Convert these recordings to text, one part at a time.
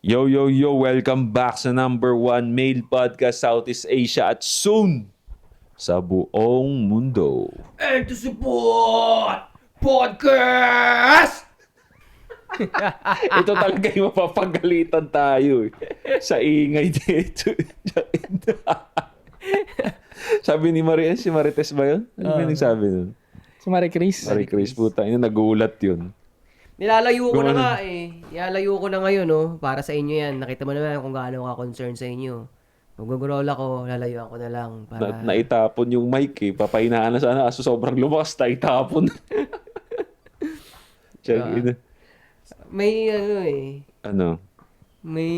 Yo, yo, yo! Welcome back sa number 1 male podcast Southeast Asia at soon sa buong mundo. And to support podcast! Ito talaga yung mapapagalitan tayo sa ingay dito. Sabi ni Maria, si Marites ba yun? Ano ba nagsabi nun? Si Marie Chris. Marie Chris, puta. Yun, nagulat yun. Nilalayo ko na Gumano. nga eh. Nilalayo ko na ngayon, no? Para sa inyo yan. Nakita mo naman kung gaano ka concern sa inyo. Mag-growl ako, lalayuan ko na lang. Para... Naitapon yung mic eh. Papahinaan na sana. Kaso sobrang lumakas, naitapon. Check in. May ano eh. Ano? May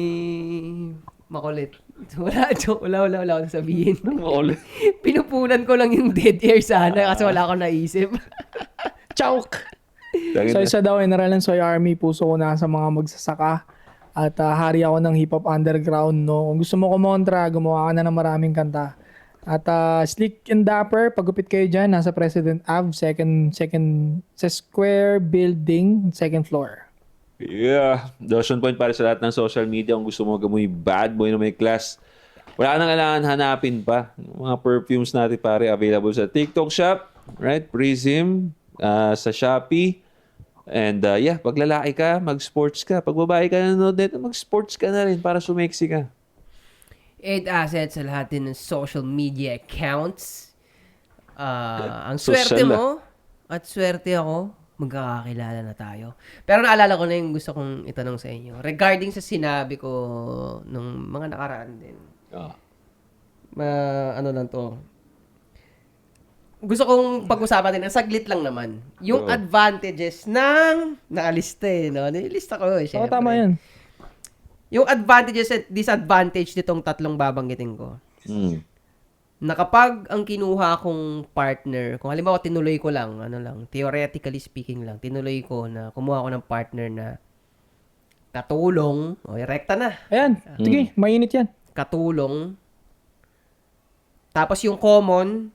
makulit. Wala akong sabihin. Makulit. Pinupunan ko lang yung dead air sana kasi wala akong naisip. Choke! So isa daw, General ng Soy Army, puso ko na sa mga magsasaka. At hari ako ng hip-hop underground, no? Kung gusto mo kumontra, gumawa ka na ng maraming kanta. At Slick and Dapper, pagupit kayo dyan, nasa President Ave, second sa Square Building, second floor. Yeah. Dawson Point para sa lahat ng social media. Kung gusto mo gamoy bad boy na may class, wala ka nang kailangan hanapin pa. Mga perfumes natin pare, available sa TikTok shop, right? Prism, sa Shopee. And yeah, pag lalaki ka, mag-sports ka. Pag babae ka nanonood nito, mag-sports ka na rin para sumeksi ka. 8 assets sa lahat din ng social media accounts. Ang Social swerte mo at swerte ako, magkakakilala na tayo. Pero naalala ko na yung gusto kong itanong sa inyo. Regarding sa sinabi ko nung mga nakaraan din. Ano lang to. Gusto kong pag-usapan din, ang saglit lang naman. Yung advantages ng nakalista eh, no? Nilista ko eh, So, syempre. tama yun. Yung advantages at disadvantage nitong tatlong babanggitin ko. Na kapag ang kinuha kong partner, kung halimbawa tinuloy ko lang, theoretically speaking lang, tinuloy ko na kumuha ko ng partner na katulong, rekta na, Ayan, sige, mainit yan. katulong. Tapos yung common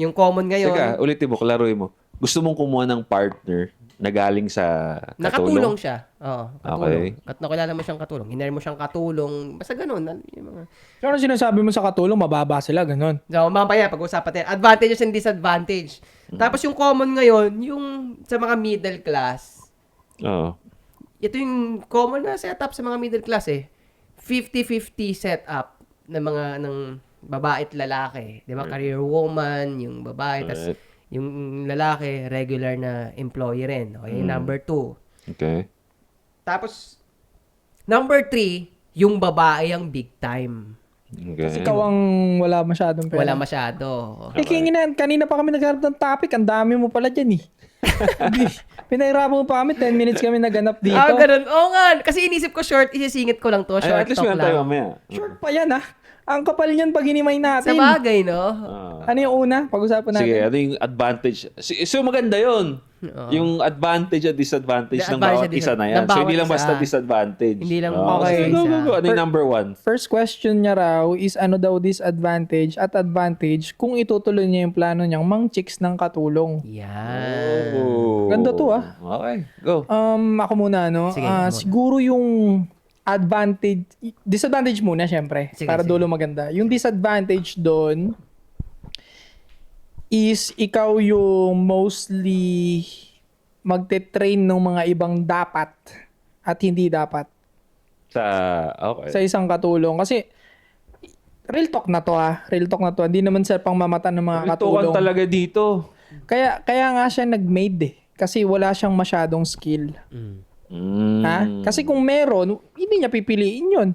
ngayon, Teka, ulitin mo, klaruhin mo. Gusto mong kumuha ng partner na galing sa nakatulong katulong? siya. Oo, katulong. Okay. Nakilala mo siyang katulong. Hinari mo siyang katulong. Basta ganun. Yung mga... So, ano sinasabi mo sa katulong, mababa sila, ganun. So, mamaya, pag-usapan tayo. Advantages and disadvantage. Tapos yung common ngayon, yung sa mga middle class, Oo. ito yung common na setup sa mga middle class eh. 50-50 setup ng babae at lalaki. Di ba? Career woman, yung babae, tas Right. yung lalaki, regular na employee rin. Okay, number 2. Okay. Tapos, number 3, yung babae ang big time. Okay. Ikaw ang wala masyadong pera. Wala masyado. Kanina pa kami nagharap ng topic, ang dami mo pala dyan eh. Pinahirapan mo pa kami, 10 minutes kami naganap dito. Ganun. Oo nga. Kasi inisip ko short, isisingit ko lang to. Ay, Short at least talk meron tayo lang. mamaya. Short pa yan ah. Ang kapal niyan pag hinimay Sa natin. bagay, no? Ano yung una? Pag-usapan natin. Sige, ano yung advantage? So maganda yun. Yung advantage at disadvantage ng Advantage bawat at isa na ng yan. So, hindi bawat lang basta isa. disadvantage. Hindi lang Okay. Go, isa. go, go. Ano yung number 1? First question niya raw is ano daw disadvantage at advantage kung itutuloy niya yung plano niyang mang-chicks ng katulong. Yan. Ganda to, ah. Okay, go. Ako muna, no? Sige, muna. Siguro yung disadvantage muna, syempre. Sige, para sige. dulo maganda. Yung disadvantage doon is ikaw yung mostly magte-train ng mga ibang dapat at hindi dapat Okay. sa isang katulong. Kasi, real talk na to ha. Real talk na to. Hindi naman sa pangmamata ng mga Itukan katulong. talaga dito. Kaya nga siya nag-made eh. Kasi wala siyang masyadong skill. Ha? Kasi kung meron, hindi niya pipiliin yun.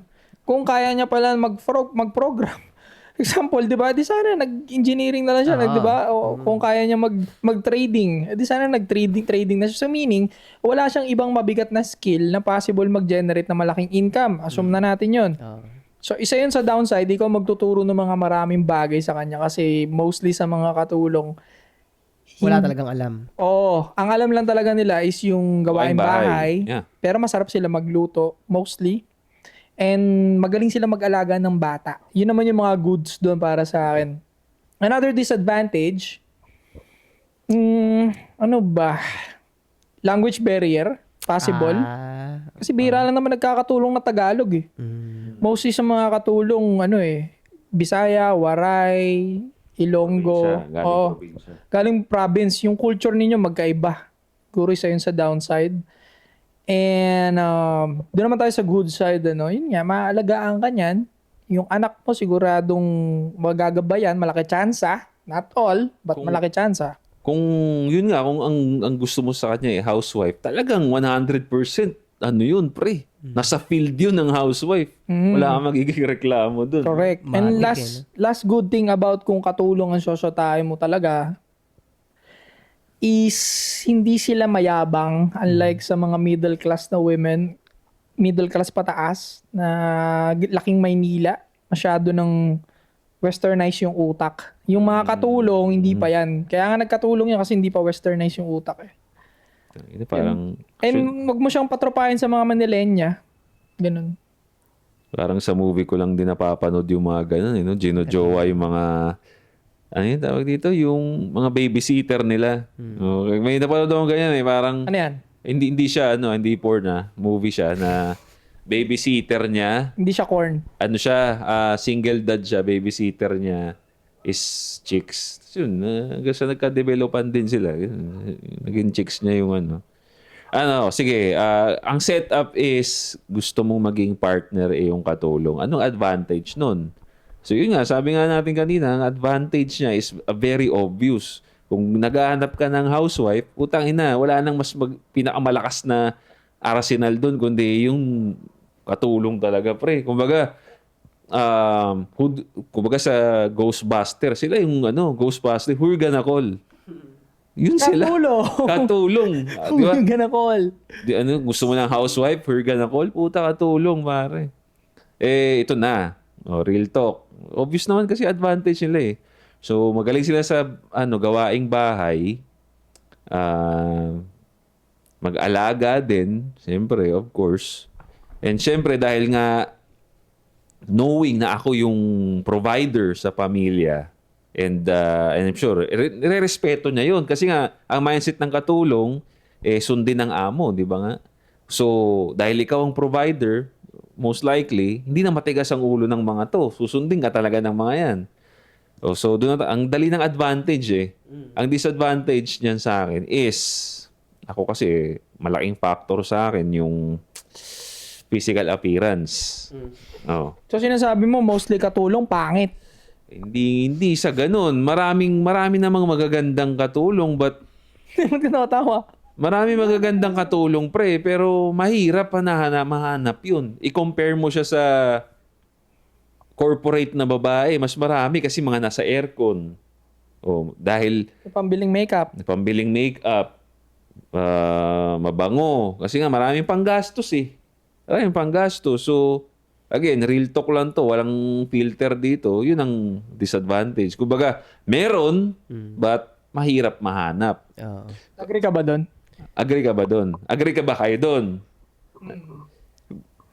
Kung kaya niya pala mag-program. Example, di ba? Di sana nag-engineering na lang siya, di ba? O kung kaya niya mag-trading, di sana nag-trading na siya. So meaning, wala siyang ibang mabigat na skill na possible mag-generate na malaking income. Assume na natin yun. So isa yun sa downside, ikaw magtuturo ng mga maraming bagay sa kanya kasi mostly sa mga katulong, Wala talagang alam. ang alam lang talaga nila is yung gawain bahay. Yeah. Pero masarap sila magluto, mostly. And magaling sila mag-alaga ng bata. Yun naman yung mga goods doon para sa akin. Another disadvantage, ano ba? Language barrier, possible. Kasi bihira lang naman nagkakatulong na Tagalog eh. Mostly sa mga katulong, Bisaya, Waray, Ilonggo. Probinsya, galing Oo. probinsya. Galing province. Yung culture ninyo magkaiba. Siguro isa yun sa downside. And doon naman tayo sa good side. Yun nga, maalagaan ka niyan. Yung anak mo siguradong magagabayan. Malaki tsansa. Not all, but malaki tsansa. Kung yun nga, kung ang gusto mo sa kanya housewife, talagang 100% yun, pre. Nasa field yun ng housewife. Wala kang magiging reklamo dun. Correct. And last good thing about kung katulong ang sosyotahe mo talaga is hindi sila mayabang unlike sa mga middle class na women, middle class pataas na laking Maynila, masyado ng westernize yung utak. Yung mga katulong, hindi pa yan. Kaya nga nagkatulong yan kasi hindi pa westernize yung utak eh. Parang, And wag mo siyang patropahin sa mga Manilenya. Ganun. parang sa movie ko lang din napapanood yung mga ganun, Gino-jowa yung mga, ano yung tawag dito? Yung mga babysitter nila. Okay. May napanood akong ganyan parang, Ano yan? hindi siya, hindi porn movie siya na babysitter niya, Hindi siya corn. single dad siya, babysitter niya is chicks. Yun, hanggang sa nagka-developan din sila. Naging chicks niya yung sige, ang setup is gusto mong maging partner yung katulong. Anong advantage nun? So yun nga, sabi nga natin kanina, ang advantage niya is very obvious. Kung naghahanap ka ng housewife, putang ina, wala nang mas pinakamalakas na arsenal dun, kundi yung katulong talaga, pre. Kumbaga sa Ghostbuster, sila yung Ghostbuster, who you gonna call? Yun sila. Katulong. Di ba? Gonna call. Gusto mo ng housewife, who you gonna call? Puta, katulong, pare. Ito na. Real talk. Obvious naman kasi advantage nila eh. So, magaling sila sa gawaing bahay. Mag-alaga din, siyempre, of course. And siyempre, dahil nga knowing na ako yung provider sa pamilya, and I'm sure, irerespeto niya yun. Kasi nga, ang mindset ng katulong, sundin ng amo, di ba nga? So, dahil ikaw ang provider, most likely, hindi na matigas ang ulo ng mga to. Susundin ka talaga ng mga yan. So, doon ang dali ng advantage eh. Ang disadvantage niyan sa akin is, ako kasi, malaking factor sa akin yung physical appearance. Oh. So sinasabi mo, mostly katulong, pangit. Hindi sa ganun. Marami namang magagandang katulong, but Hindi mo tinatawa. marami magagandang katulong, pre, pero mahirap mahanap yun. I-compare mo siya sa corporate na babae, mas marami kasi mga nasa aircon. Dahil Pambiling makeup. pambiling makeup, mabango. Kasi nga maraming panggastos eh. Maraming panggastos. So, again, real talk lang to. Walang filter dito. Yun ang disadvantage. Kumbaga, meron, but mahirap mahanap. Agree ka ba doon? Agree ka ba doon? Agree ka ba kayo doon?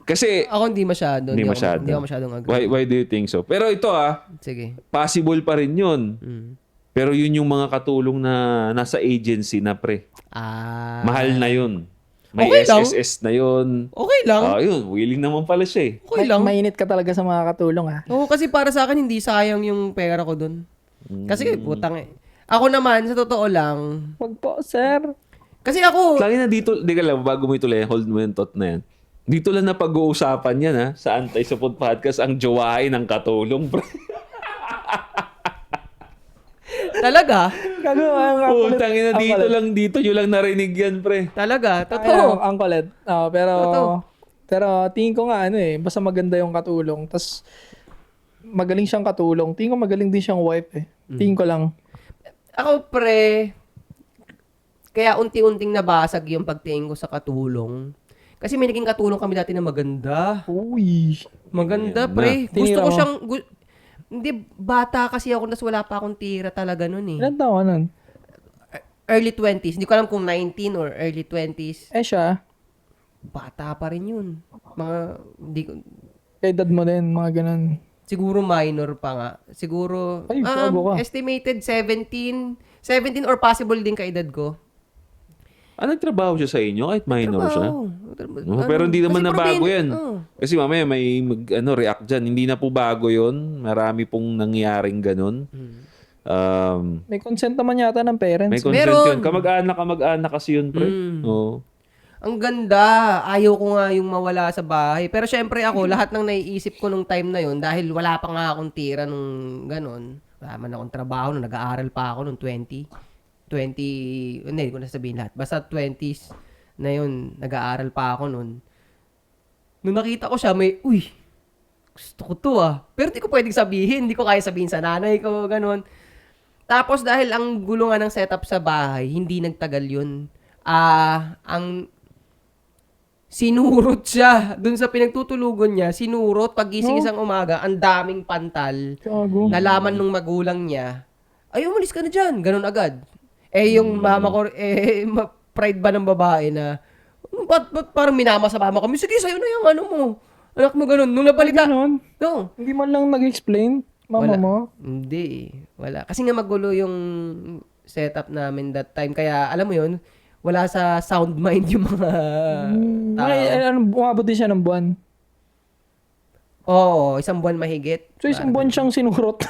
Kasi, Ako hindi masyado. Hindi masyado. Hindi ako masyadong agree. why do you think so? Pero ito Sige. possible pa rin yun. Pero yun yung mga katulong na nasa agency na, pre. Mahal na yun. May Okay lang. SSS na yun. Okay lang. Yun, willing naman pala siya eh. Okay lang. Mainit ka talaga sa mga katulong ha. Oo, kasi para sa akin, hindi sayang yung pera ko dun. Kasi putang eh. Ako naman, sa totoo lang, Wag po, sir. kasi ako, Lagi na dito, di ka lang, bago mo ituloy, hold mo yung thought na yan. Dito lang na pag-uusapan yan sa Anti-Support Podcast, ang jowain ng katulong, pre. talaga, Putang ina, dito lang, dito nyo lang narinig yan, pre. talaga, Totoo. totoo. Ang kulit. Totoo. Pero tingin ko nga basta maganda yung katulong. Tas magaling siyang katulong. Tingin ko magaling din siyang wife eh. Tingin ko lang. Ako, pre, kaya unti-unting nabasag yung pagtingin ko sa katulong. Kasi may naging katulong kami dati na maganda. Uy. Maganda, pre. Gusto Tinira ko mo. siyang... hindi, bata kasi ako, nas wala pa akong tira talaga nun eh. Ilan taon nun? Early 20s. Hindi ko alam kung 19 or early 20s. Siya. Bata pa rin yun. Mga, hindi ko... Kay dad mo din, mga ganun. Siguro minor pa nga. Siguro, Ay, bago ka. estimated 17 or possible din kaedad ko. Nagtrabaho siya sa inyo kahit minor siya? No, pero hindi naman Kasi na bago yan. Oo. Kasi mamaya may react dyan. Hindi na po bago yon. Marami pong nangyaring ganun. May consent naman yata ng parents. May consent Meron. yun. Kamag-anak kasi yun, pre. Oo. Ang ganda. Ayaw ko nga yung mawala sa bahay. Pero syempre ako, lahat ng naiisip ko nung time na yun, dahil wala pa nga akong tira nung ganun. Wala man akong trabaho nung nag-aaral pa ako nung 20, hindi ko na sabihin lahat. Basta 20s na yun, nag-aaral pa ako nun. Nung nakita ko siya, uy, gusto ko to Pero di ko pwedeng sabihin. Di ko kaya sabihin sa nanay ko, ganun. Tapos dahil ang gulungan ng setup sa bahay, hindi nagtagal yun. Ang sinurot siya. Dun sa pinagtutulugan niya, sinurot. Pagising isang umaga, ang daming pantal. Gago. Nalaman nung magulang niya, ay, umalis ka na dyan. Ganun agad. Yung mama ko, pride ba ng babae na, ba't parang minama sa mama ko? Sige, sa'yo na yung ano mo. Anak mo ganun. Nung nabalita, Ganon. no. Hindi man lang nag-explain, mama Wala. mo. Hindi. Wala. Kasi nga magulo yung setup namin that time. Kaya, alam mo yun, wala sa sound mind yung mga tao. Umabot din siya ng buwan. Oo, isang buwan mahigit. So, isang buwan siyang sinurot.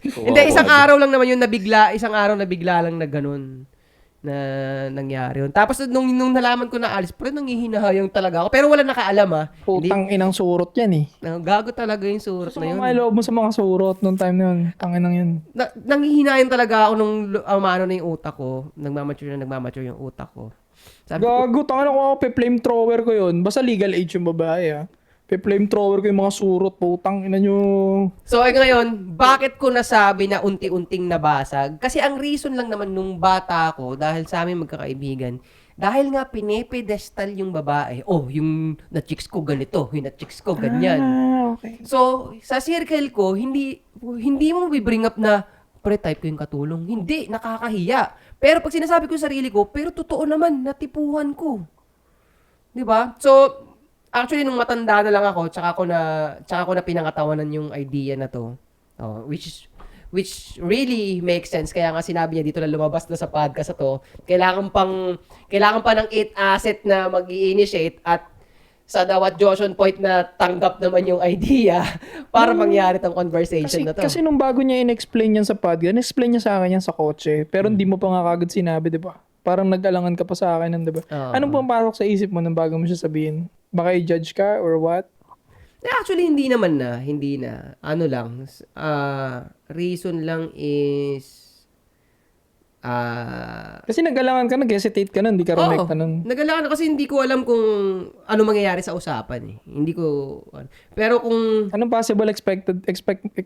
Hindi, isang araw lang naman yun nabigla. Isang araw nabigla lang na ganun na nangyari yun. Tapos nung nalaman ko na alis, pero nangihinahayang talaga ako. Pero wala nakaalam Putang inang surot yan eh. Gago talaga yung surot So, na yun. mga loob mo sa mga surot nung time na yun. Tanginang yun. Nangihinayang talaga ako nung umano na yung utak ko. Nagmamature yung utak ko. Sabi ko, Gago, tangan ako flamethrower ko yun. Basta legal age yung babae flamethrower ko yung mga surot. Putang ina nyo. so ngayon, bakit ko nasabi na unti-unting nabasag? Kasi ang reason lang naman nung bata ko, dahil sa amin magkakaibigan, dahil nga pinepedestal yung babae. Oh, yung na-chicks ko ganito, yung na-chicks ko ganyan. Okay. So, sa circle ko, hindi mo bibring up na, pre, type ko yung katulong. Hindi, nakakahiya. Pero pag sinasabi ko sa sarili ko, pero totoo naman, natipuhan ko. 'Di ba? So, actually, nung matanda na lang ako, tsaka ko na pinangatawanan yung idea na to. Which really makes sense. Kaya nga sinabi niya dito na lumabas na sa podcast na to, kailangan pa ng 8 asset na mag-i-initiate at sa dawat Joshon point na tanggap naman yung idea para mangyari tong conversation na to. Kasi nung bago niya in-explain yan sa podcast, in-explain niya sa akin yan sa kotse. Pero hindi mo pa nga kagad sinabi, di ba? Parang nag-alangan ka pa sa akin, di ba? Anong pumapasok sa isip mo nung bago mo siya sabihin? Baka i-judge ka or what? Actually, hindi na. Ano lang, reason lang is, Kasi nag-alangan ka, nag-hesitate ka nun, hindi ka rumekta nun. nag-alala kasi hindi ko alam kung ano mangyayari sa usapan eh. Hindi ko, pero kung, Anong possible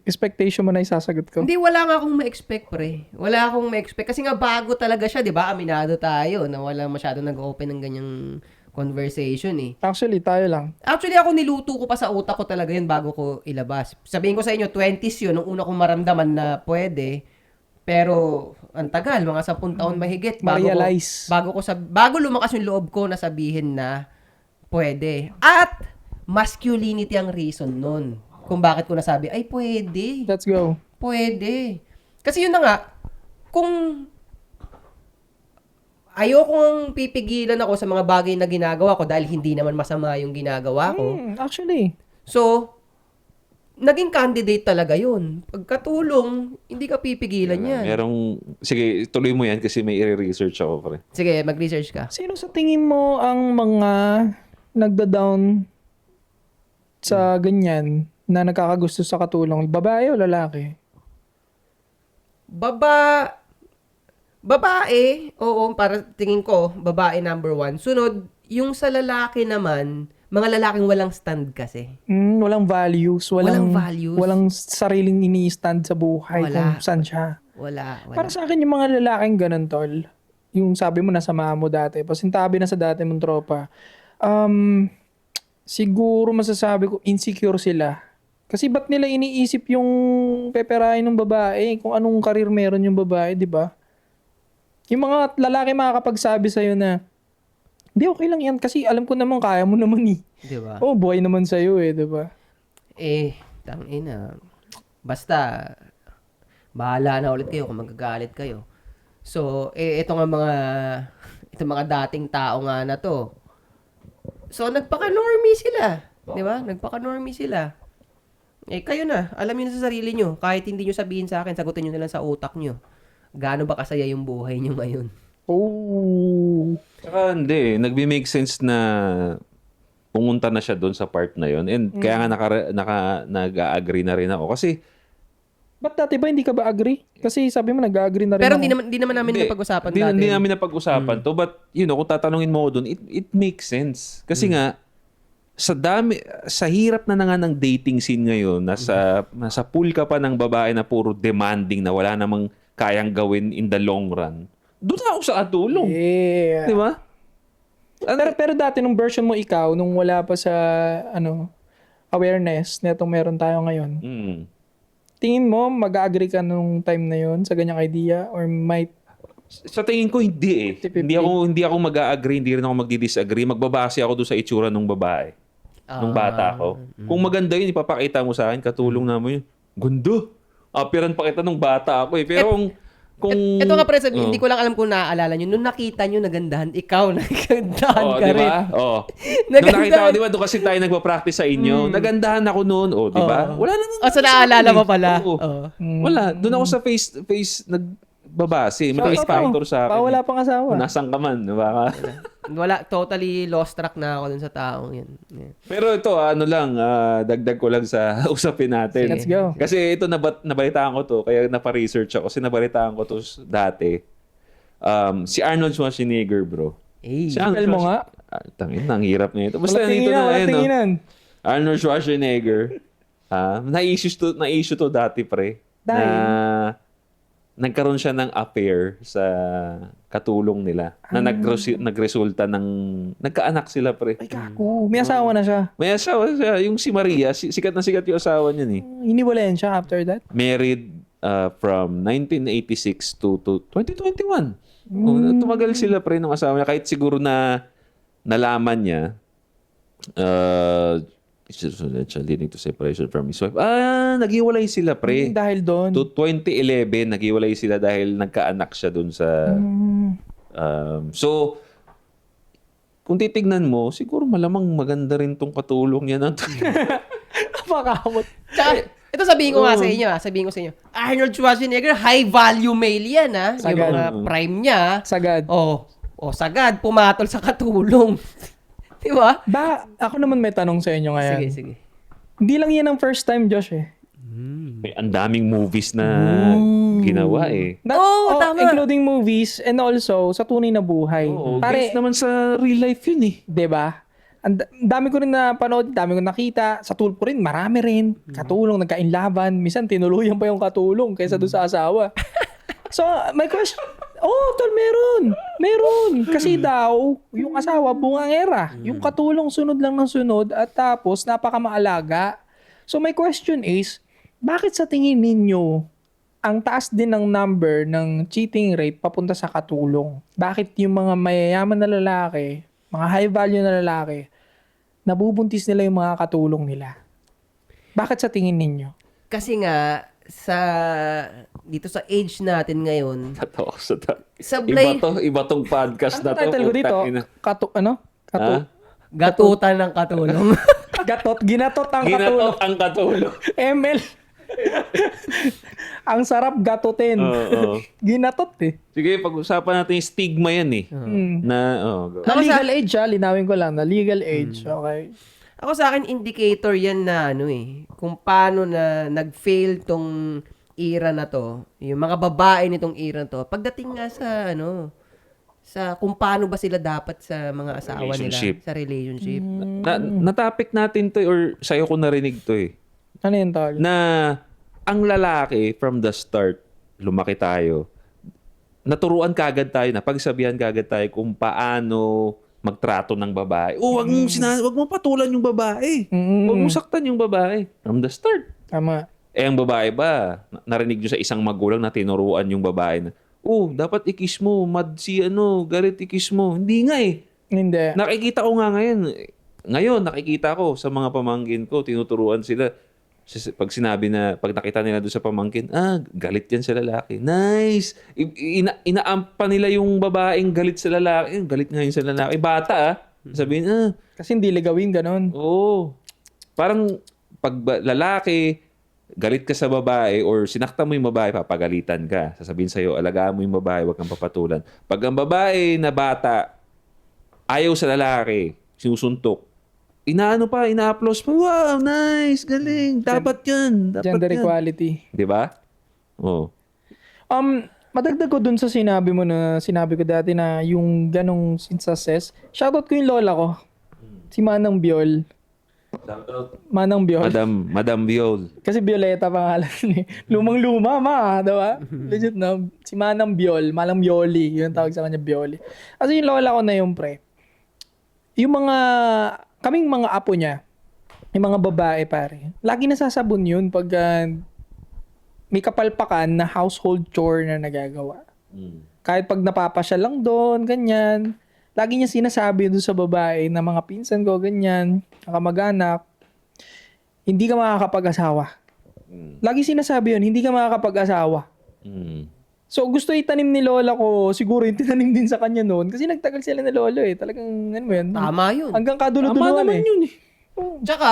expectation mo na isasagot ko? hindi, wala nga akong ma-expect, pre. Wala akong ma-expect. Kasi nga bago talaga siya, di ba? Aminado tayo na wala masyado nag-open ng ganyang conversation eh. Actually, tayo lang. Actually, ako niluto ko pa sa utak ko talaga yun bago ko ilabas. Sabihin ko sa inyo, 20s yun, nung una kong maramdaman na pwede. Pero, ang tagal, mga 10 taon mahigit. Ma-realize. Bago lumakas yung loob ko na sabihin na pwede. At, masculinity ang reason nun. Kung bakit ko nasabi, ay pwede. Let's go. Pwede. Kasi yun na nga, kung ayokong pipigilan ako sa mga bagay na ginagawa ko dahil hindi naman masama yung ginagawa ko. Actually. So, naging candidate talaga yun. Pagkatulong, hindi ka pipigilan yan. Sige, tuloy mo yan kasi may i-research ako, pre. Sige, mag-research ka. Sino sa tingin mo ang mga nagda-down sa ganyan na nagkakagusto sa katulong? Babae o lalaki? Babae, oo, para tingin ko, babae number 1. Sunod, yung sa lalaki naman, mga lalaking walang stand kasi. Walang values. Walang values. Walang sariling ini-stand sa buhay Wala. kung saan siya. Wala. Para sa akin, yung mga lalaking ganun, tol, yung sabi mo nasa mo dati, pasintabi na sa dati mong tropa, siguro masasabi ko, insecure sila. Kasi ba't nila iniisip yung peperahin ng babae, kung anong karir meron yung babae, di ba? Yung mga lalaki makakapagsabi sa'yo na, hindi, okay lang yan. Kasi alam ko naman, kaya mo naman eh. Di ba? Oh, buhay naman sa'yo eh, di ba? Tangina. Basta, bahala na ulit kayo kung magagalit kayo. So, ito nga mga Itong mga dating tao nga na to. So, nagpaka-normie sila. Di ba? Nagpaka-normie sila. Eh, kayo na. Alam niyo na sa sarili niyo. Kahit hindi niyo sabihin sa akin, sagutin niyo na lang sa utak niyo. Gaano ba kasaya yung buhay niyo ngayon? Oh. Saka hindi, nagbi-make sense na pumunta na siya doon sa part na yon. And kaya nga nag-agree na rin ako. Kasi, Ba't dati ba hindi ka ba agree? Kasi sabi mo nag-agree na rin Pero ako. hindi naman namin napag-usapan dati. Hindi namin napag-usapan to. But, kung tatanungin mo ko doon, it makes sense. Kasi nga, sa hirap na nga ng dating scene ngayon, nasa pool ka pa ng babae na puro demanding na wala namang kayang gawin in the long run. Doon ako sa katulong. Yeah. Di ba? Pero dati nung version mo ikaw, nung wala pa sa awareness na itong meron tayo ngayon, tingin mo mag-agree ka nung time na yon sa ganyang idea or might Sa tingin ko hindi eh. 50-50. Hindi ako mag-agree, hindi rin ako magdi-disagree. Magbabase ako doon sa itsura ng babae. Nung bata ko. Kung maganda yun, ipapakita mo sa akin, katulong naman yun. Ganda. Apiran pa kita nung bata ako eh. Pero kung Ito nga pare, hindi ko lang alam kung naaalala nyo. Nung nakita nyo nagandahan, ikaw nagandahan ka rin. diba? Nung nakita ko, diba, doon kasi tayo nagpa-practice sa inyo. Nagandahan ako noon. Diba? Wala namang So naalala mo pala. Wala. Doon ako sa face nagbabase. May face factor sa akin. wala pang asawa. Nasaan ka man. Diba? Wala, totally lost track na ako dun sa taong yun. Yeah. Pero ito, dagdag ko lang sa usapin natin. Let's go. Kasi ito, nabalitaan ko to, kaya napa-research ako. Kasi nabalitaan ko to dati. Si Arnold Schwarzenegger, bro. Si Spell mo nga. Tangin, ang hirap na ito. Basta Wala nito tinginan, na wala ngayon. tinginan. Arnold Schwarzenegger. Na-issue to dati, pre. Dahil? Na nagkaroon siya ng affair sa katulong nila. Na nagresulta ng nagkaanak sila, pre. Ay, kaku. May asawa na siya. May asawa siya. Yung si Maria, sikat na sikat yung asawa niya eh. Iniwalayan siya after that. Married from 1986 to 2021. Tumagal sila pre ng asawa niya. Kahit siguro na nalaman niya, leading to separation from his wife. Naghiwalay sila pre. Dahil doon. To 2011, naghiwalay sila dahil nagkaanak siya dun sa... so, kung titignan mo, siguro malamang maganda rin tong katulong niya. Napakamot. Tsaka, ito sabihin ko nga sa inyo, sabihin ko sa inyo, Arnold Schwarzenegger, high value male yan, ha? Yung Sagad. mga prime niya. Sagad. Sagad, pumatol sa katulong. Di ba? Ako naman may tanong sa inyo ngayon. Sige. Hindi lang yan ang first time, Josh eh. May ang daming movies na ginawa eh. Tama. Including movies and also sa tunay na buhay. Based naman sa real life yun eh. 'Di ba? Ang dami ko rin napanood, dami ko nakita. Sa tulpo rin, marami rin. Katulong, nagkainlaban. Minsan, tinuluyan pa yung katulong kaysa doon sa asawa. So, my question, tol, meron. Kasi daw, yung asawa, bungangera. Yung katulong, sunod lang ng sunod at tapos, napakamaalaga. So, my question is, bakit sa tingin ninyo, ang taas din ng number ng cheating rate papunta sa katulong? Bakit yung mga mayayaman na lalaki, mga high value na lalaki, nabubuntis nila yung mga katulong nila? Bakit sa tingin ninyo? Kasi nga, dito sa age natin ngayon, Iba tong podcast na to. Title ko dito, gatutan ng katulong. Ginatot ang katulong. Ginatot ang katulong. ML. Ang sarap gatutin. Ginatot eh. Sige, pag-usapan natin yung stigma yan eh. Na legal age linawin ko lang, na legal age. Okay. Ako sa akin, indicator yan na kung paano na nag-fail tong era na to, yung mga babae nitong era na to, pagdating nga sa sa kung paano ba sila dapat sa mga asawa nila, sa relationship. Na-topic natin to or sa'yo ko narinig to eh. Ano yun, tol? Na ang lalaki from the start, lumaki tayo, naturuan kagad tayo, napagsabihan kagad tayo kung paano magtrato ng babae. Wag mo patulan yung babae. Wag mo saktan yung babae. From the start. Tama. Ang babae ba, narinig nyo sa isang magulang na tinuruan yung babae na, dapat i-kiss mo, galit i-kiss mo. Hindi nga eh. Hindi. Nakikita ko nga ngayon. Ngayon, nakikita ko sa mga pamangkin ko, tinuturuan sila, Pag sinabi na, pag nakita nila doon sa pamangkin, galit yan sa lalaki. Nice! Inaampa nila yung babaeng galit sa lalaki. Galit nga yun sa lalaki. Bata sabihin, Kasi hindi ligawin, ganun. oo. Parang pag lalaki, galit ka sa babae or sinaktan mo yung babae, papagalitan ka. Sasabihin sa'yo, alagaan mo yung babae, huwag kang papatulan. Pag ang babae na bata, ayaw sa lalaki, sinusuntok, ina-applause pa, wow, nice, galing, dapat yan. Dapat Gender yan. equality. Di ba? Oo. Madagdag ko dun sa sinabi mo na sinabi ko dati na yung ganong incest, shoutout ko yung lola ko. Si Manang Biol. Manang Biol. Madam Viol. Kasi Violeta pangalan eh. Lumang-luma, diba? Legit na. Si Manang Biol, Manang Bioli. Yun tawag sa kanya, Bioli. Kasi yung lola ko na yung pre. Yung kaming mga apo niya, yung mga babae pare, lagi nasasabon yun pag may kapalpakan na household chore na nagagawa. Kahit pag napapasya lang doon, ganyan. Lagi niya sinasabi doon sa babae na mga pinsan ko, ganyan, kamag-anak, hindi ka makakapag-asawa. Lagi sinasabi yun, hindi ka makakapag-asawa. So gusto itanim ni lola ko, siguro yung tinanim din sa kanya noon. Kasi nagtagal sila na lolo Talagang, ano mo yun? Tama yun. Hanggang kadulo-duluan Tama naman yun Tsaka,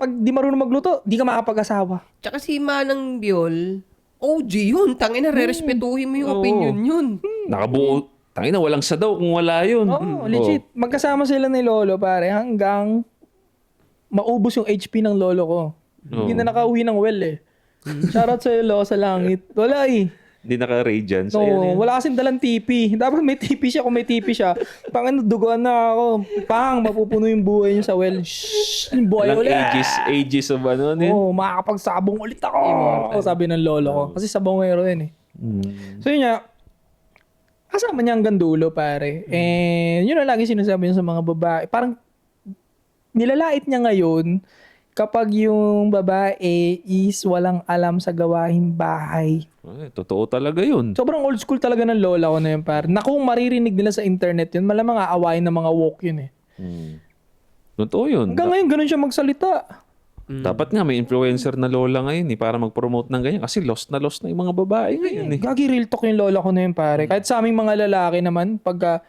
Pag di marunong magluto, di ka makakapag-asawa. tsaka si Manang Biol, OG yun. Tangina, re-respetuhin mo yung Oo. opinion yun. Nakabuo. Tangina, walang sadaw kung wala yun. Oo, legit. Magkasama sila ni lolo pare hanggang maubos yung HP ng lolo ko. Hindi na nakauwi ng well Shoutout sa lo sa langit. Wala Hindi naka-radiance. No, Ayan, wala kasing dalang TP. Dapat may TP siya. Kung may TP siya, duguan na ako. Mapupuno yung buhay niyo sa well. Shhh! Yung buhay Walang ulit. ages of ano yun. Oo, makakapagsabong ulit ako. Sabi ng lolo ko. Kasi sabongero yun So yun nga, kasama niya hanggang dulo pare. And yun na lagi sinasabi niya sa mga babae. Parang nilalait niya ngayon kapag yung babae is walang alam sa gawaing bahay. Ay, totoo talaga yun. Sobrang old school talaga ng lola ko na yun, par. Na kung maririnig nila sa internet yun, malamang aawain ng mga woke yun Totoo yun. Hanggang ngayon, ganun siya magsalita. Dapat nga may influencer na lola ngayon para mag-promote ng ganyan. Kasi lost na yung mga babae ngayon Gagi real talk yung lola ko na yun, pare. Kahit sa aming mga lalaki naman, pagka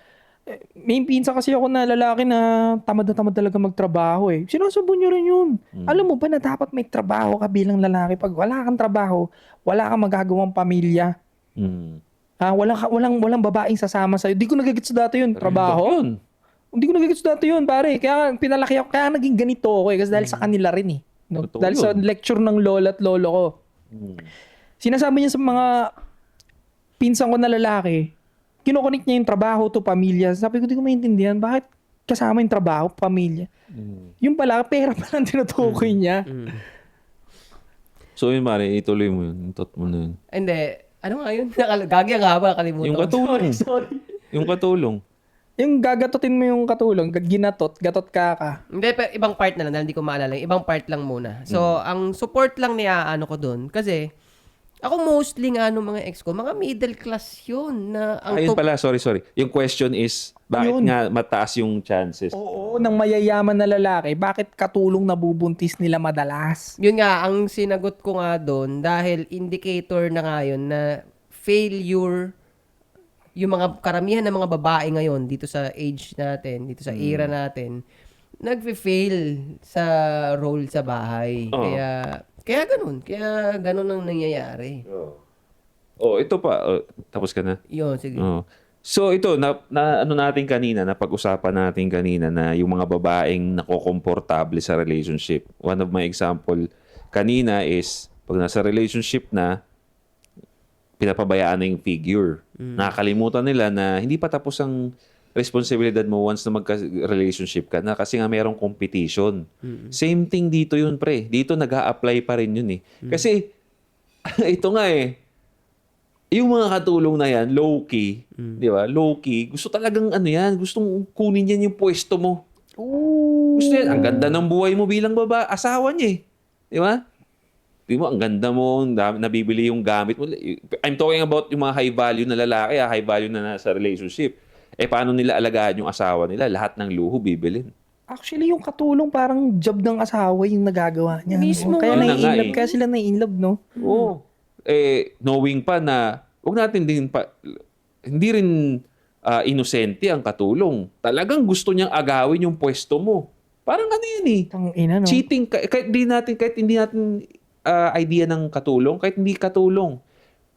may pinsan kasi ako na lalaki na tamad na tamad talaga magtrabaho Sinasabon niyo rin yun. Alam mo ba na dapat may trabaho ka bilang lalaki? Pag wala kang trabaho, wala kang magagawang pamilya. Walang babaeng sasama sa'yo. Di ko nagigits dati yun. Trabaho. Yun. Hindi ko nagigits dati yun, pare. Kaya pinalaki ako. Kaya naging ganito ako Kasi dahil sa kanila rin No? Totoo Dahil sa yun. lecture ng lola at lolo ko. Sinasabi niya sa mga pinsan ko na lalaki, kinokonik niya yung trabaho to pamilya. Sabi ko, di ko maintindihan. Bakit kasama yung trabaho, pamilya? Yung pala, pera pa lang tinutukoy niya. So yun, Mari, ituloy mo yun. Yung thought mo na yun. Hindi. Ano nga yun? Gagi ang haba, kalimutan. Yung katulong. Sorry. Yung katulong. Yung gagatotin mo yung katulong, gatot kaka. Hindi, pero ibang part na lang, dahil hindi ko maalala. Ibang part lang muna. So, ang support lang niya, ko dun, kasi, ako mostly mga ex ko, mga middle class yun. Na Ayun pala, sorry. Yung question is, bakit Yun. nga mataas yung chances? Oo, ng mayayaman na lalaki, bakit katulong nabubuntis nila madalas? Yun nga, ang sinagot ko nga doon, dahil indicator na nga yun na failure, yung mga karamihan ng mga babae ngayon, dito sa age natin, dito sa era natin, nagfe-fail sa role sa bahay. Oo. Kaya ganun ang nangyayari. Ito pa. Tapos ka na? Yun, sige. So ito, napag-usapan natin kanina na yung mga babaeng nakokomportable sa relationship. One of my example kanina is, pag nasa relationship na, pinapabayaan na yung figure. Nakakalimutan nila na hindi pa tapos ang responsibilidad mo once na magka-relationship ka na kasi nga mayroong competition. Same thing dito yun, pre. Dito nag-a-apply pa rin yun Kasi, ito nga yung mga katulong na yan, low-key, di ba? Low-key, gusto talagang gustong kunin yan yung pwesto mo. Gusto yan, ang ganda ng buhay mo bilang asawa niya Di ba? Di mo, ang ganda mo, nabibili yung gamit mo. I'm talking about yung mga high value na lalaki, high value na nasa relationship. Paano nila alagaan yung asawa nila? Lahat ng luho bibilin. Actually, yung katulong parang job ng asawa yung nagagawa niya. Mismo Kaya nga. Yun na nga nai-inlove, eh. kaya sila nai-inlove, no? Oo. Knowing pa na, huwag natin din pa, hindi rin inosente ang katulong. Talagang gusto niyang agawin yung pwesto mo. Parang ano yan eh. Tang ina, no? Cheating, kahit hindi natin idea ng katulong, kahit hindi katulong.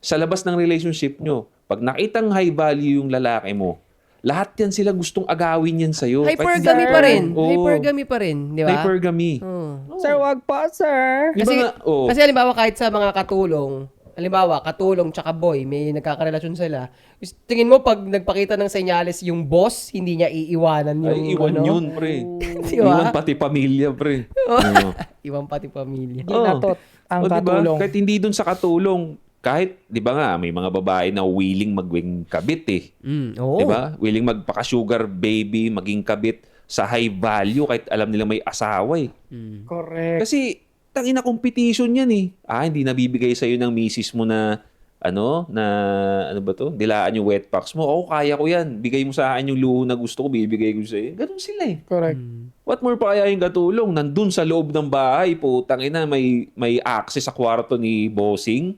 Sa labas ng relationship nyo, pag nakitang high value yung lalaki mo, lahat yan sila gustong agawin yan sa'yo. Hypergamy Sir. pa rin. Oo. Hypergamy pa rin, di ba? Hypergamy. Oo. Sir, wag pa, sir. Di ba nga? Oo. Kasi halimbawa kahit sa mga katulong, halimbawa katulong tsaka boy, may nagkakarelasyon sila. Tingin mo pag nagpakita ng senyales yung boss, hindi niya iiwanan yung Ay, iwan ano? yun, pre. Di ba? Iwan pati pamilya, pre. Oo. Iwan pati pamilya. Ginatot ang diba? katulong. Kahit hindi dun sa katulong, kahit, di ba nga, may mga babae na willing magwing kabit eh. Oo. Di ba? Willing magpaka-sugar baby, maging kabit sa high value kahit alam nila may asawa eh. Correct. Kasi, tangina competition yan eh. Hindi nabibigay sa'yo ng misis mo na, ano ba to? Dilaan yung wet packs mo. Kaya ko yan. Bigay mo sa akin yung luho na gusto ko, bibigay ko sa'yo. Ganun sila eh. Correct. What more pa kaya yung katulong? Nandun sa loob ng bahay, putang ina, may access sa kwarto ni bossing.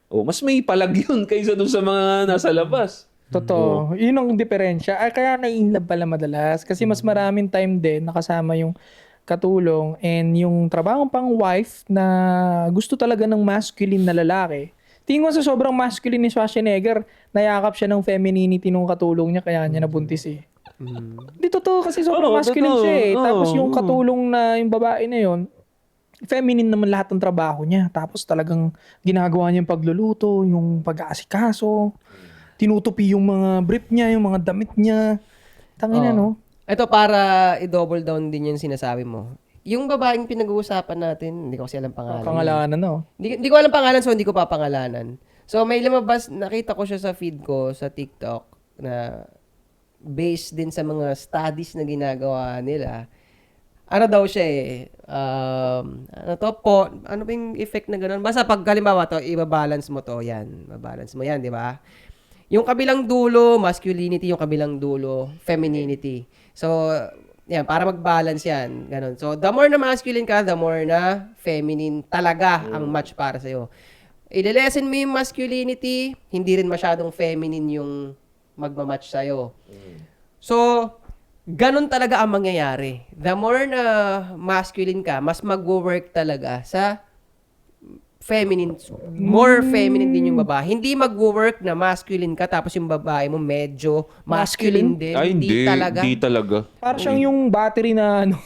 Mas may palag yun kaysa dun sa mga nasa labas. Totoo. Yun ang diferensya. Kaya nai-inlove pala madalas. Kasi mas maraming time din nakasama yung katulong and yung trabahong pang wife na gusto talaga ng masculine na lalaki. Tingin ko sa sobrang masculine ni Schwarzenegger, nayakap siya ng femininity nung katulong niya kaya niya nabuntis eh. Hindi totoo kasi sobrang Oo, masculine totoo. siya eh. Oo, Tapos yung oo. katulong na yung babae na yun, feminine naman lahat ng trabaho niya. Tapos talagang ginagawa niya yung pagluluto, yung pag-aasikaso, tinutupi yung mga brief niya, yung mga damit niya. Tangina, Oo. no? Ito para i-double down din yung sinasabi mo. Yung babaeng pinag-uusapan natin, hindi ko kasi alam pangalan. Pangalanan, no? Hindi ko alam pangalan, so hindi ko papangalanan. So may lumabas, nakita ko siya sa feed ko sa TikTok na based din sa mga studies na ginagawa nila. Ano daw siya eh, ano ba yung effect na gano'n? Basta pag halimbawa to, i-balance mo to, yan. Mabalance mo yan, di ba? Yung kabilang dulo, masculinity, yung kabilang dulo, femininity. So, yan, para mag-balance yan. Ganun. So, the more na masculine ka, the more na feminine talaga ang match para sa'yo. I-lessen mo yung masculinity, hindi rin masyadong feminine yung magmamatch sa'yo. So, ganun talaga ang mangyayari. The more na masculine ka, mas mag-work talaga sa feminine. More feminine din yung babae. Hindi mag-work na masculine ka tapos yung babae mo medyo masculine din. Hindi talaga. Hindi talaga. Para siyang yung battery na ano.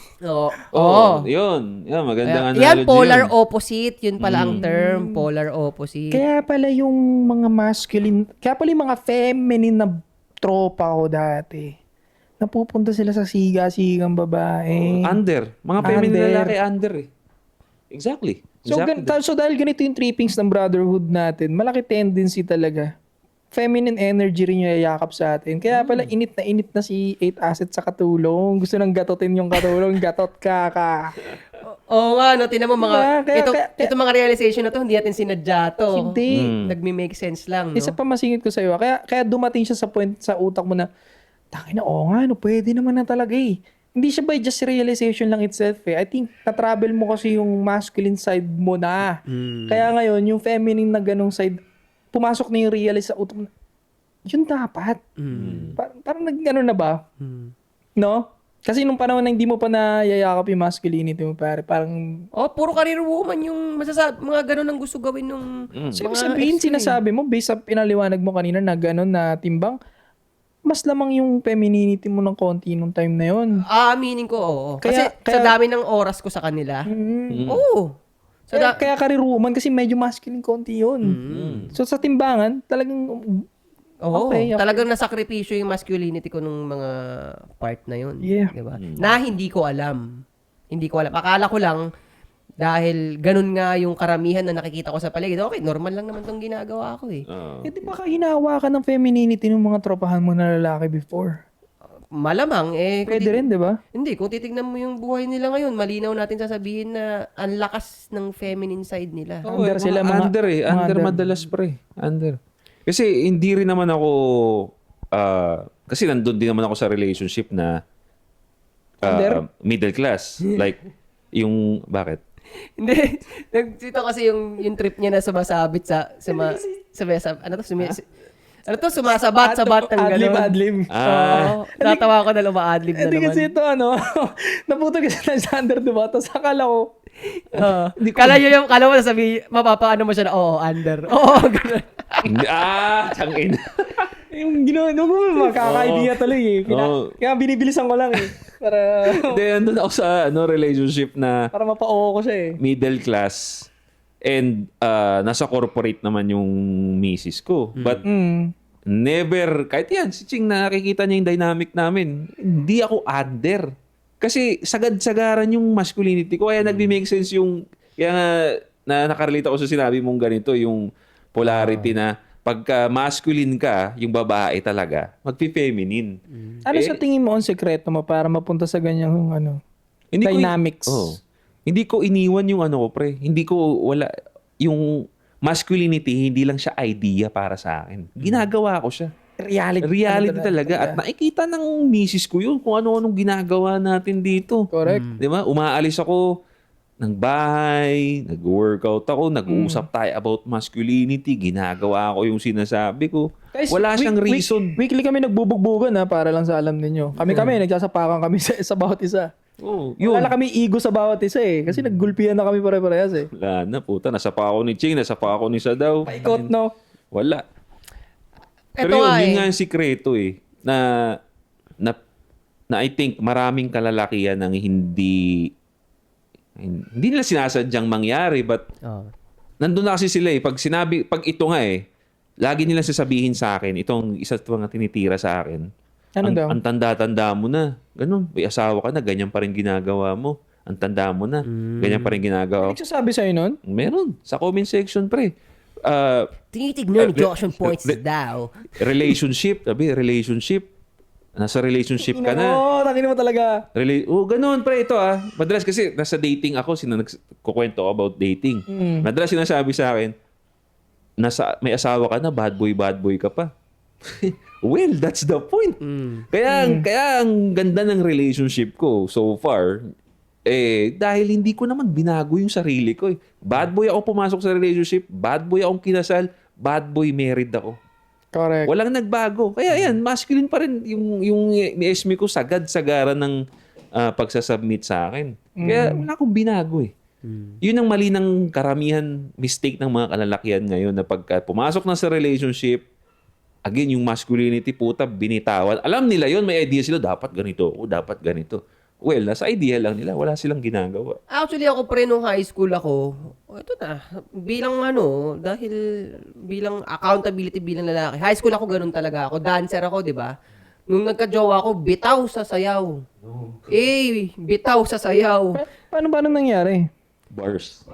Oo. Yun. Yan, magandang analogy Yan, polar yun. opposite. Yun pala ang term. Polar opposite. Kaya pala yung mga masculine, kaya pala yung mga feminine na tropa ko dati. Napupunta sila sa siga-sigang babae. Under. Mga feminine Under. lalaki under eh. Exactly. So, so dahil ganito yung trippings ng brotherhood natin, malaki tendency talaga. Feminine energy rin yung yayakap sa atin. Kaya pala init na si 8 Asset sa katulong. Gusto nang gatotin yung katulong. Gatot ka. Oo nga, no, tinan mo mga, Diba? ito mga realization na to, hindi natin sinadya to. Hindi. Nagme-make sense lang, no? Isa pa masingit ko sa'yo. Kaya dumating siya sa point sa utak mo na, tangina, oo nga, no, pwede naman na talaga eh. Hindi siya by just realization lang itself eh. I think na-travel mo kasi yung masculine side mo na. Kaya ngayon, yung feminine na ganong side, pumasok na yung realize sa utak mo na, yun dapat. Parang nag-ano na ba? No? Kasi nung panahon na hindi mo pa nayayakap yung masculinity mo, parang puro career woman yung mga ganun ang gusto gawin nung so, sabihin, sinasabi mo, based sa pinaliwanag mo kanina na gano'n na timbang, mas lamang yung femininity mo ng konti nung time na yun. Meaning ko, oo. Kasi sa dami ng oras ko sa kanila, oo. So, Kaya career woman kasi medyo masculine konti yun. So sa timbangan, talagang okay. Talagang nasakripisyo yung masculinity ko nung mga part na yun. Yeah. Diba? Na hindi ko alam. Akala ko lang, dahil ganun nga yung karamihan na nakikita ko sa paligid, okay, normal lang naman tong ginagawa ko eh. di ba ka hinawa ka ng femininity ng mga tropahan mo na lalaki before? Malamang eh. Pwede rin, di ba? Hindi, kung titignan mo yung buhay nila ngayon, malinaw natin sasabihin na ang lakas ng feminine side nila. Under sila, mga- under eh. mga Under under. madalas pre. Under. Kasi hindi rin naman ako kasi nandun din naman ako sa relationship na middle class. Like, yung, bakit? Hindi. Dito kasi yung trip niya na sumasabit sumasabat-sabat ng gano'n. Adlib. Oo. Natawa ko na lumaadlib na Hindi naman. kasi ito, naputol kasi ng Sander, diba? Tapos akala ko, Kala mo nasabi, mapapaano mo siya na, under. Oo, gano'n. Tangin. yung ginawa, makaka-idea tuloy eh. Kaya binibilisan ko lang eh. Para, Hindi, andun ako sa relationship na para mapa-oo ko siya eh. middle class and nasa corporate naman yung misis ko. But never, kahit yan, si Ching, nakikita niya yung dynamic namin, hindi ako under. Kasi sagad-sagaran yung masculinity ko. Kaya nagbi-make sense yung, kaya nga, na nakarelate ako sa sinabi mong ganito, yung polarity na pagka masculine ka, yung babae talaga, magpi-feminine. Ano sa tingin mo ang sekreto mo para mapunta sa ganyang dynamics? Hindi ko iniwan yung ko, pre. Hindi ko, wala, yung masculinity, hindi lang siya idea para sa akin. Ginagawa ko siya. Reality talaga. At nakikita ng misis ko yun kung ano-anong ginagawa natin dito. Correct. Di ba? Umaalis ako ng bahay, nag-workout ako, nag-uusap tayo about masculinity, ginagawa ko yung sinasabi ko. Guys, wala siyang reason. Weekly kami nagbubugbugan para lang sa alam ninyo. Kami nagsasapakan kami sa bawat isa. Oh, yun. Wala kami ego sa bawat isa eh. Kasi naggulpihan na kami pare-parehas eh. Wala na, puta. Nasapa ako ni Ching, nasapa ako ni Sadaw. Paikot, no? Wala. Pero Eto yun nga yung sikreto eh. Na I think maraming kalalakihan ang hindi nila sinasadyang mangyari, but nandun na kasi sila eh. Pag ito nga eh, lagi nila sasabihin sa akin, itong isa ito nga tinitira sa akin, ang tanda-tanda mo na. Ganun, may asawa ka na, ganyan pa rin ginagawa mo. Ang tanda mo na, ganyan pa rin ginagawa. Nagsasabi sa'yo nun? Meron. Sa comment section, pre. Tinitignan Joshua points daw. Relationship. Nasa relationship ka na. Oo, takin mo talaga. Ganun, pre. Ito madalas kasi nasa dating ako, nagkukwento about dating. Madalas sinasabi sa akin, may asawa ka na, bad boy ka pa. Well, that's the point. Kaya ang ganda ng relationship ko so far, dahil hindi ko naman binago yung sarili ko. Bad boy ako pumasok sa relationship, bad boy akong kinasal, bad boy married ako. Correct. Walang nagbago. Kaya yan, masculine pa rin yung ni-esme ko sagad-sagaran ng pagsasubmit sa akin. Kaya wala akong binago eh. Yun ang mali ng karamihan mistake ng mga kalalakihan ngayon na pagka pumasok na sa relationship, again, yung masculinity, puta, binitawan. Alam nila yun, may idea sila, dapat ganito ako, dapat ganito. Well, nasa idea lang nila, wala silang ginagawa. Actually, ako pre, nung high school ako, ito na, dahil bilang accountability bilang lalaki. High school ako, ganun talaga ako. Dancer ako, di ba? Nung nagka-jowa ako, bitaw sa sayaw. Bitaw sa sayaw. Paano nangyari? Bars.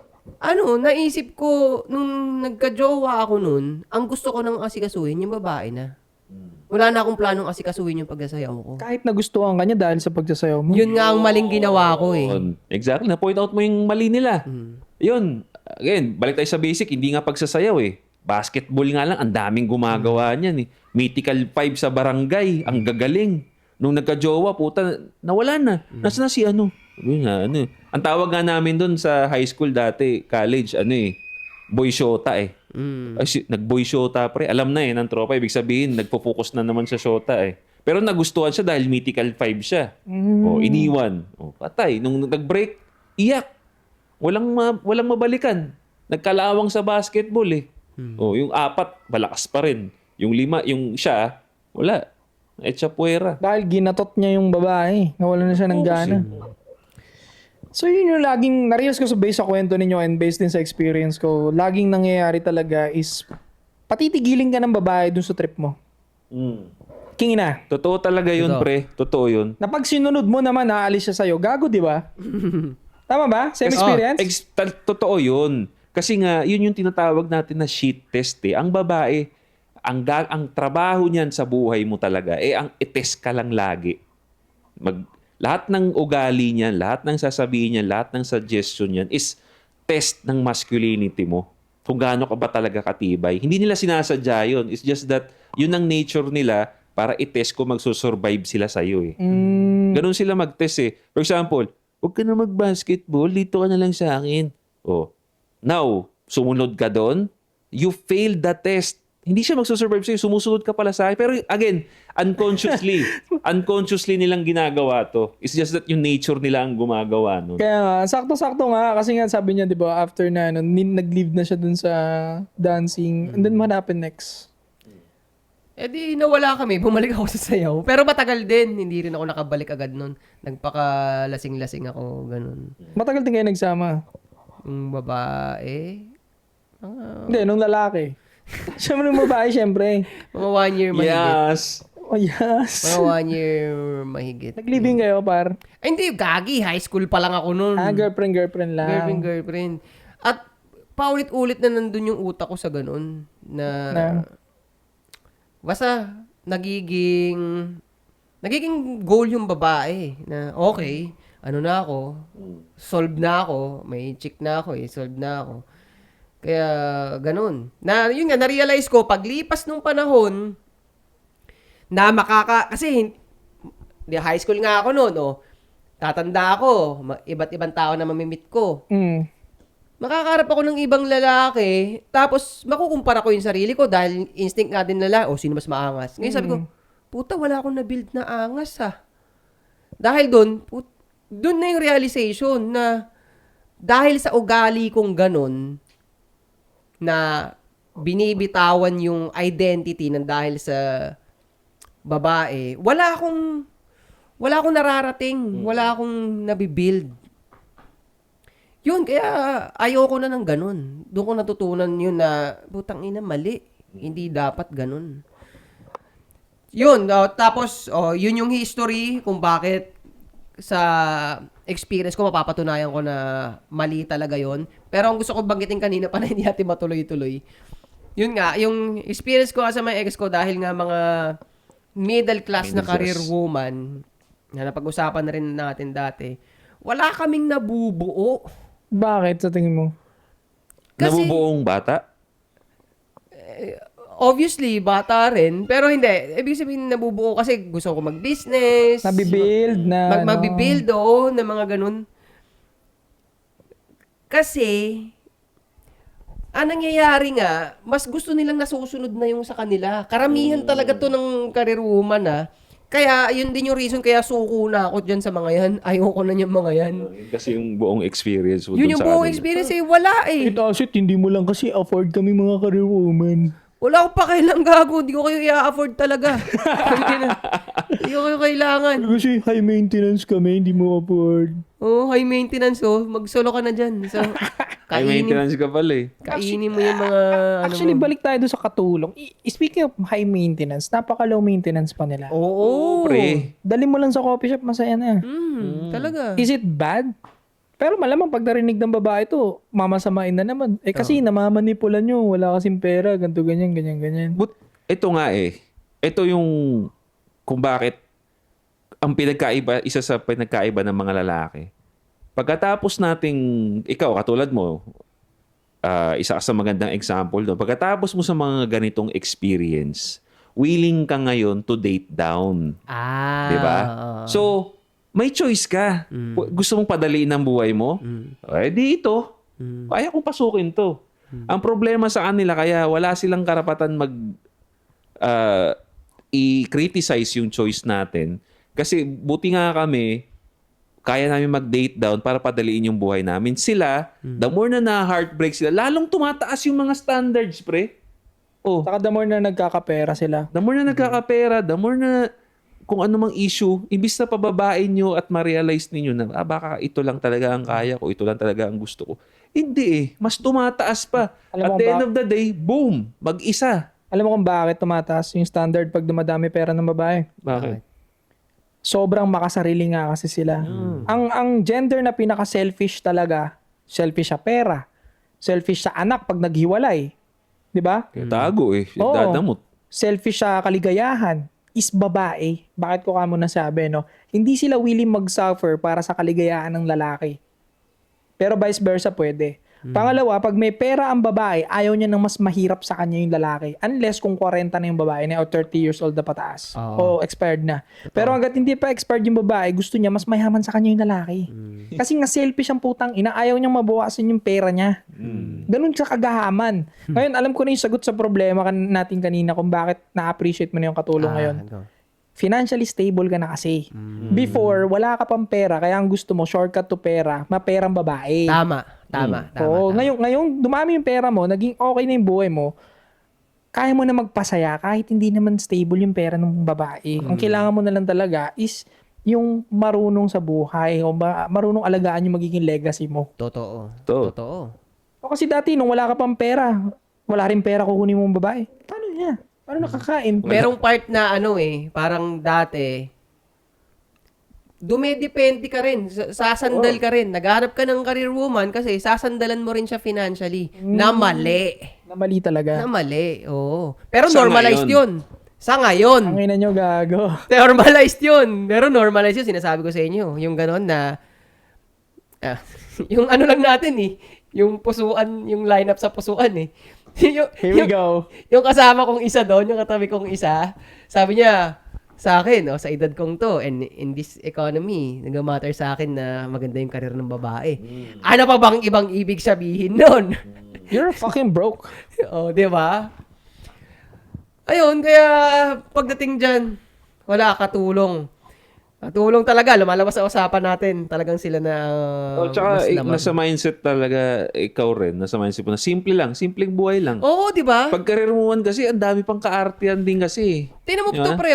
Naisip ko, nung nagka-jowa ako nun, ang gusto ko nang asikasuhin, yung babae na. Wala na akong planong asikasuhin yung pagsasayaw ko. Kahit nagustuhan ka niya dahil sa pagsasayaw mo. Yun nga ang maling ginawa ko eh. Exactly. Na-point out mo yung mali nila. Yun. Again, balik tayo sa basic. Hindi nga pagsasayaw eh. Basketball nga lang. Ang daming gumagawa niyan eh. Mythical 5 sa barangay. Ang gagaling. Nung nagka-jowa, puta, nawala na. Nasaan na si Yun nga, Ang tawag nga namin doon sa high school dati, college, boy shota eh. Nag-boy shota pre. Alam na ng tropa. Ibig sabihin, nagpo-focus na naman sa shota eh. Pero nagustuhan siya dahil mythical 5 siya. Iniwan. Patay. Nung nag-break, iyak. Walang mabalikan. Nagkalawang sa basketball eh. Yung 4, malakas pa rin. Yung 5, yung siya, wala. Etcha puwera. Dahil ginatot niya yung babae. Nawala na siya ng gana. So yun yung laging, na-realize ko based sa kwento ninyo and based din sa experience ko, laging nangyayari talaga is patitigilin ka ng babae dun sa trip mo. Kingina. Totoo talaga yun, pre. Totoo yun. Na pag sinunod mo naman, naalis siya sa'yo. Gago, di ba? Tama ba? Same experience? Totoo yun. Kasi nga, yun yung tinatawag natin na shit test eh. Ang babae, ang trabaho niyan sa buhay mo talaga, ang itest ka lang lagi. Lahat ng ugali niyan, lahat ng sasabihin niyan, lahat ng suggestion niyan is test ng masculinity mo. Kung gaano ka ba talaga katibay. Hindi nila sinasadya yun. It's just that yun ang nature nila para i-test kung magsusurvive sila sa'yo eh. Ganun sila mag-test eh. For example, huwag ka na mag-basketball, dito ka na lang sa akin. Oh. Now, sumunod ka doon, you failed the test. Hindi siya magsusurvive sa'yo, sumusunod ka pala sa akin. Pero again, unconsciously nilang ginagawa to. It's just that yung nature nila ang gumagawa nun. Kaya nga, sakto-sakto nga. Kasi nga sabi niya, di ba, after na, nag-leave na siya dun sa dancing. And then what happened next? Eh di nawala kami, bumalik ako sa sayaw. Pero matagal din, hindi rin ako nakabalik agad nun. Nagpaka-lasing-lasing ako, ganun. Matagal din kayo nagsama. Yung babae, Hindi, nung lalaki. Siyempre nung babae, siyempre. mga 1 year mahigit. Yes. Oh, yes. Mga 1 year mahigit. Nag-living kayo, par? Ay, hindi, gagi. High school pa lang ako nun. Girlfriend lang. Girlfriend. At paulit-ulit na nandun yung utak ko sa ganun. Na. Basta, nagiging goal yung babae. Na, okay, ano na ako, solve na ako, may chick na ako solve na ako. Kaya, ganun. Na, yun nga, na-realize ko, paglipas nung panahon, na kasi, high school nga ako noon, tatanda ako, iba't ibang tao na mamimit ko. Makakarap ako ng ibang lalaki, tapos makukumpara ko yung sarili ko dahil instinct nga din nila, sino mas maangas. Ngayon sabi ko, puta, wala akong na-build na angas Dahil doon na yung realization na dahil sa ugali kong ganun, na binibitawan yung identity ng dahil sa babae, wala akong nararating, wala akong nabibuild. Yun, kaya ayoko na ng ganun. Doon ko natutunan yun na, putang ina, mali. Hindi dapat ganun. Yun, tapos, yun yung history kung bakit sa experience ko, mapapatunayan ko na mali talaga yon. Pero ang gusto ko banggitin kanina pa na hindi natin matuloy-tuloy. Yun nga, yung experience ko sa mga ex ko dahil nga mga middle class na career woman, na napag-usapan na rin natin dati, wala kaming nabubuo. Bakit sa tingin mo? Kasi, Nabubuong bata? obviously, bata rin. Pero hindi. Ibig sabihin nabubuo kasi gusto ko mag-business. Nabibuild na. Mabibuild, na mga ganun. Kasi, ang nangyayari nga, mas gusto nilang nasusunod na yung sa kanila. Karamihan talaga to ng career woman, Kaya, yun din yung reason kaya suko na ako dyan sa mga yan. Ayoko na yung mga yan. Kasi yung buong experience mo Yun dun yung sa buong kanila. experience wala Asit, hindi mo lang kasi afford kami mga career woman. Wala ko pa kailang gago. Hindi ko kayo i-afford talaga. Hindi ko kayo kailangan. Kasi high maintenance kami, hindi mo afford. High maintenance, Mag-solo ka na dyan. So, High maintenance ka pala kainin mo yung mga, Actually, balik tayo doon sa katulong. Speaking of high maintenance, napaka-low maintenance pa nila. Oo. Pre. Dali mo lang sa coffee shop, masaya na. Talaga. Is it bad? Pero malamang pag narinig ng babae to, mamasamain na naman. Kasi namamanipulan nyo, wala kasing pera, ganito, ganyan. But ito nga ito yung kung bakit ang pinagkaiba, isa sa pinagkaiba ng mga lalaki. Pagkatapos nating, ikaw, katulad mo, isa ka sa magandang example doon. Pagkatapos mo sa mga ganitong experience, willing ka ngayon to date down. Diba? So, may choice ka. Gusto mong padaliin ang buhay mo? Di ito. Kaya kong pasukin to. Ang problema sa kanila, kaya wala silang karapatan i-criticize yung choice natin. Kasi buti nga kami, kaya namin mag-date down para padaliin yung buhay namin. Sila, the more na na-heartbreak sila, lalong tumataas yung mga standards, pre. Saka the more na nagkakapera sila. The more na nagkakapera, the more na kung ano mang issue, imbis na pababain nyo at ma-realize ninyo na baka ito lang talaga ang kaya ko, ito lang talaga ang gusto ko. Hindi Mas tumataas pa. At the end of the day, boom, mag-isa. Alam mo kung bakit tumataas yung standard pag dumadami pera ng babae? Bakit? Sobrang makasarili nga kasi sila. Ang gender na pinaka-selfish talaga, selfish sa pera, selfish sa anak pag naghiwalay. 'Di ba? Tago dadamot. Selfish sa kaligayahan is babae. Bakit ko kamo nasabi, no? Hindi sila willing mag-suffer para sa kaligayahan ng lalaki. Pero vice versa pwede. Pangalawa, pag may pera ang babae, ayaw niya ng mas mahirap sa kanya yung lalaki. Unless kung 40 na yung babae na o 30 years old na pataas. O expired na. Pero hanggat hindi pa expired yung babae, gusto niya mas mayaman sa kanya yung lalaki. Kasi nga selfish ang putang ina, ayaw niyang mabawasan yung pera niya. Ganun sa kagahaman. Ngayon, alam ko na yung sagot sa problema natin kanina kung bakit na-appreciate mo na yung katulong ngayon. Financially stable ka na kasi. Before, wala ka pang pera, kaya ang gusto mo, shortcut to pera, maperang babae. Tama. Oo, ngayon, dumami yung pera mo, naging okay na yung buhay mo, kaya mo na magpasaya kahit hindi naman stable yung pera ng babae. Ang kailangan mo na lang talaga is yung marunong sa buhay o marunong alagaan yung magiging legacy mo. Totoo. O kasi dati, nung wala ka pang pera, wala rin pera kukunin mong babae. Paano niya? Paano nakakain? Merong part na parang dati, dumedepende ka rin, sasandal ka rin. Naghahanap ka ng career woman kasi sasandalan mo rin siya financially. Na mali. Na mali talaga. Na mali, oo. Pero Sa normalized ngayon. yun. Sa ngayon. Ang ina nyo, gago. Normalized yun. Pero normalized yun, sinasabi ko sa inyo. Yung ganon na, yung ano lang natin yung pusuan, yung lineup sa pusuan Here we go. Yung kasama kong isa doon, yung katabi kong isa, sabi niya, sa akin, sa edad kong to, and in this economy, nag-matter sa akin na maganda yung karir ng babae. Ano pa bang ibang ibig sabihin nun? You're fucking broke. Di ba? Ayun, kaya pagdating dyan, wala katulong. Katulong talaga, lumalabas sa usapan natin. Talagang sila na Tsaka mas laman. nasa mindset talaga, ikaw rin, nasa mindset mo na simple lang, simpleng buhay lang. Oo, di ba? Pag career mo kasi, ang dami pang kaartihan din kasi. Tingnan mo Di ba? to, pre,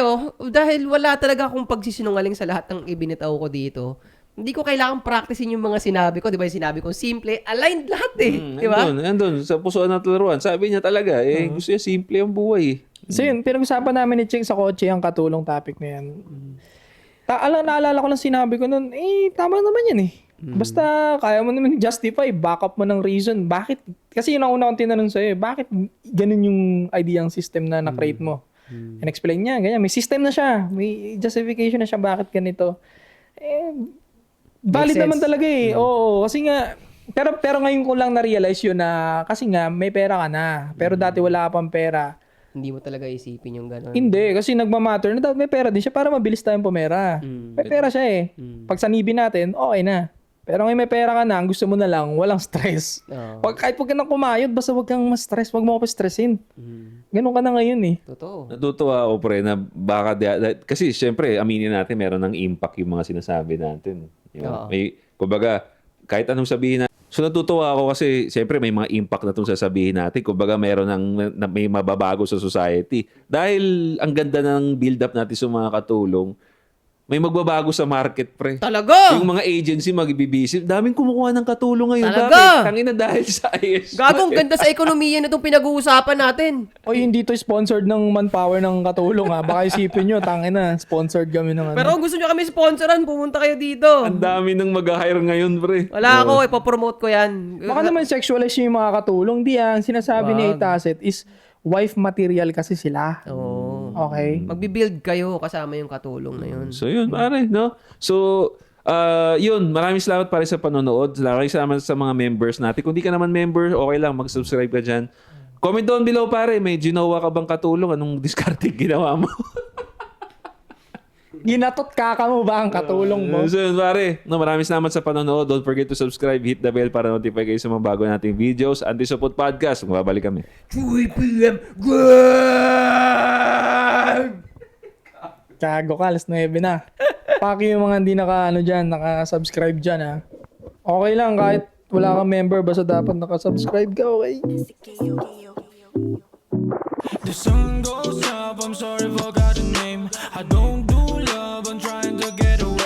dahil wala talaga akong pagsisinungaling sa lahat ng ibinitaw ko dito. Hindi ko kailangan practicein yung mga sinabi ko. Di ba yung sinabi ko, simple, aligned lahat di ba? Andun, sa pusoan ng laruan. Sabi niya talaga, gusto niya simple ang buhay. So yun, pinag-usapan namin ni Ching sa kotse ang katulong topic na yan. Naalala ko lang sinabi ko nun, tama naman yan Basta kaya mo naman justify, back up mo ng reason. Bakit? Kasi yun ang una kong tinanong sa'yo, bakit ganun yung idea ang system na na-create mo? And explain niya, ganyan. May system na siya. May justification na siya bakit ganito. Valid naman talaga Oo, kasi nga, pero ngayon ko lang na-realize yun na, kasi nga, may pera ka na. Pero dati wala ka pang pera. Hindi mo talaga isipin yung gano'n. Hindi, kasi nagmamatter na dapat may pera din siya para mabilis tayong pumera. May pera siya Pag sanibin natin, okay na. Pero ngayon may pera ka na, ang gusto mo na lang, walang stress. Kahit wag ka nang kumayod, basta wag kang ma-stress, wag mo ko pa-stressin. Ganun ka na ngayon Totoo. Natutuwa ako, pre, na baka, kasi syempre, aminin natin, meron ng impact yung mga sinasabi natin. May, kumbaga, kahit anong sabihin natin. So natutuwa ako kasi siyempre may mga impact na itong sasabihin natin. Kumbaga meron may mababago sa society. Dahil ang ganda ng build-up natin sa mga katulong, may magbabago sa market, pre. Talaga? Yung mga agency magbibisi. Daming kumukuha ng katulong ngayon. Talaga? Bakit? Tangina dahil sa IS. Gagong ganda sa ekonomiya na itong pinag-uusapan natin. Oy, hindi to sponsored ng manpower ng katulong Baka isipin nyo, tangina, sponsored kami ng Pero kung gusto nyo kami sponsoran, pumunta kayo dito. Ang dami nang mag-hire ngayon, pre. Wala ako, ipopromote ko yan. Baka naman sexualize yung mga katulong. Di ang sinasabi ni Itaset is wife material kasi sila. Okay? Magbibuild kayo kasama yung katulong na yun. So yun, pare, no? So, yun, maraming salamat pare sa panonood. Maraming salamat sa mga members natin. Kung di ka naman member, okay lang, mag-subscribe ka dyan. Comment down below, pare. May ginawa ka bang katulong? Anong discarding ginawa mo? Ginatot kaka mo ba ang katulong mo? So yun, pare. No, maraming salamat sa panonood. Don't forget to subscribe, hit the bell para notify kayo sa mga bago nating videos. Anti-Support Podcast. Magbabalik kami. 3 p.m. Grab! Kago ka, alas 9 na. Paki yung mga hindi naka-subscribe dyan Okay lang, kahit wala kang member, basta dapat naka-subscribe ka, okay? The sun goes up, I'm sorry, forgot the name. I don't do love, I'm trying to get away.